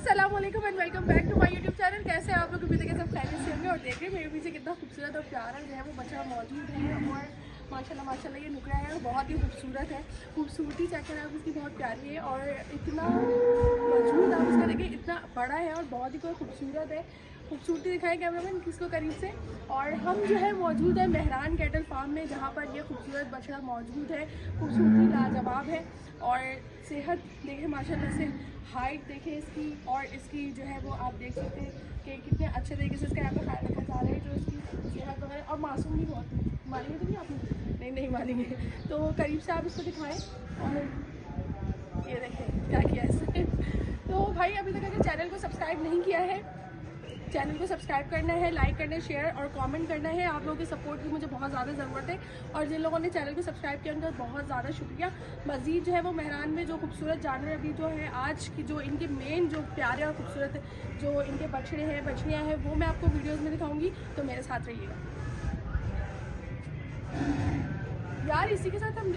अस्सलाम वालेकुम and welcome back to my YouTube channel. कैसे हैं आप लोग? उम्मीद है कि सब खैरियत से होंगे। और देख रहे हैं मेरे पीछे कितना खूबसूरत और प्यारा जो है वो बछड़ा मौजूद है। और माशाल्लाह माशाल्लाह ये नुकरा है, बहुत ही खूबसूरत है। खूबसूरती चेक करें आप, इसकी बहुत प्यारी है। और इतना मौजूद आप इसका देखिए, इतना बड़ा है और बहुत ही खूबसूरत है। खूबसूरती दिखाएं कैमरामैन किसको करीब से। और हम जो है मौजूद है मेहरान कैटल फार्म में, जहाँ पर ये खूबसूरत बछड़ा मौजूद है। खूबसूरती लाजवाब है और सेहत देखें माशाल्लाह से, हाइट देखें इसकी, और इसकी जो है वो आप देख सकते हैं कि कितने अच्छे तरीके से इसका यहाँ पर ख्याल रखा जा रहा है। जो इसकी सेहत वगैरह, और मासूम भी बहुत है। मानेंगे तो नहीं आप? नहीं मानेंगे। तो करीब से आप इसको दिखाएं। और ये देखें क्या किया इसने। तो भाई अभी तक अगर चैनल को सब्सक्राइब नहीं किया है, चैनल को सब्सक्राइब करना है, लाइक करना है, शेयर और कमेंट करना है। आप लोगों की सपोर्ट की मुझे बहुत ज़्यादा ज़रूरत है। और जिन लोगों ने चैनल को सब्सक्राइब किया उनका बहुत ज़्यादा शुक्रिया। मज़ीद जो है वो मेहरान में जो खूबसूरत जानवर अभी जो है आज की, जो इनके मेन जो प्यारे और खूबसूरत जो इनके बछड़े हैं बछड़ियाँ हैं, वो मैं आपको वीडियोज़ में दिखाऊँगी। तो मेरे साथ रहिएगा यार। इसी के साथ हम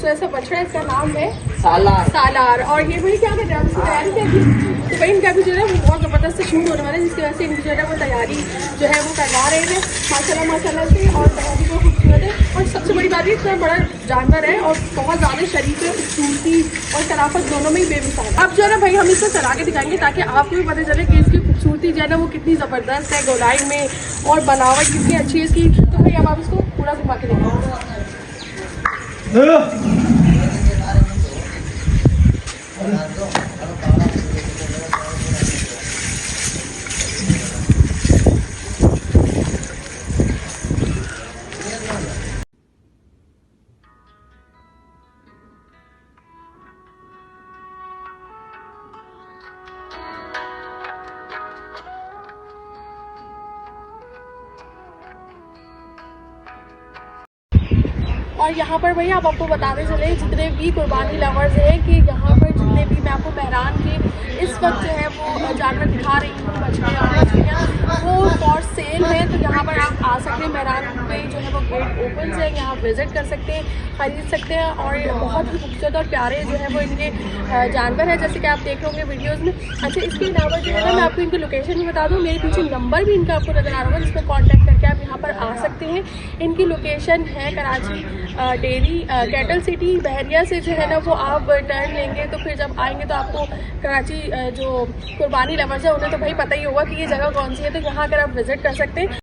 ऐसा बछड़ा, इसका नाम है सालार। और ये भाई क्या कर रहे हैं, तैयारी क्या की? तो भाई इनका भी जो है वो बहुत ज़बरदस्त शूट होने वाला है, जिसकी वजह से इनकी जो है वो तैयारी जो है वो करवा रहे हैं माशाल्लाह से। और बहुत ही खूबसूरत है। और सबसे बड़ी बात है, इतना बड़ा जानवर है और बहुत ज़्यादा शरीफ है। खूबसूरती और शराफत दोनों में ही बेमिसाल है। अब जो है ना भाई हम इसको चला के दिखाएंगे ताकि आपको भी पता चले कि इसकी खूबसूरती जो है ना वो कितनी ज़बरदस्त है, गोलाई में, और बनावट कितनी अच्छी है इसकी। तो भाई अब आप इसको पूरा घुमा के दिखाएंगे। और यहाँ पर भैया आप आपको बताने चले, जितने भी कुर्बानी लवर्स हैं, कि यहाँ पर जितने भी मैं आपको मेहरान के इस वक्त जो है वो जानवर दिखा रही हूँ, बछड़ियाँ वो फॉर सेल है। तो यहाँ पर आप आ सकते हैं, मेहरान पे जो है वो गेट ओपन है, यहाँ विजिट कर सकते हैं, खरीद सकते हैं। और बहुत ही खूबसूरत और प्यारे जो है वो इनके जानवर है, जैसे कि आप देख रहे होंगे वीडियोज़ में। अच्छा, इसके अलावा जो है ना मैं आपको इनकी लोकेशन भी बता दूँ। मेरे पीछे नंबर भी इनका आपको नज़र आ रहा होगा, जिस पर कॉन्टैक्ट करके आप यहाँ पर आ सकते हैं। इनकी लोकेशन है कराची डेयरी कैटल सिटी। बहरिया से जो है ना वो आप टर्न लेंगे तो फिर जब आएंगे तो आपको कराची जो कुर्बानी लवर्स है उन्हें तो भाई पता ही होगा कि ये जगह कौन सी है। तो यहाँ अगर आप विजिट कर सकते हैं।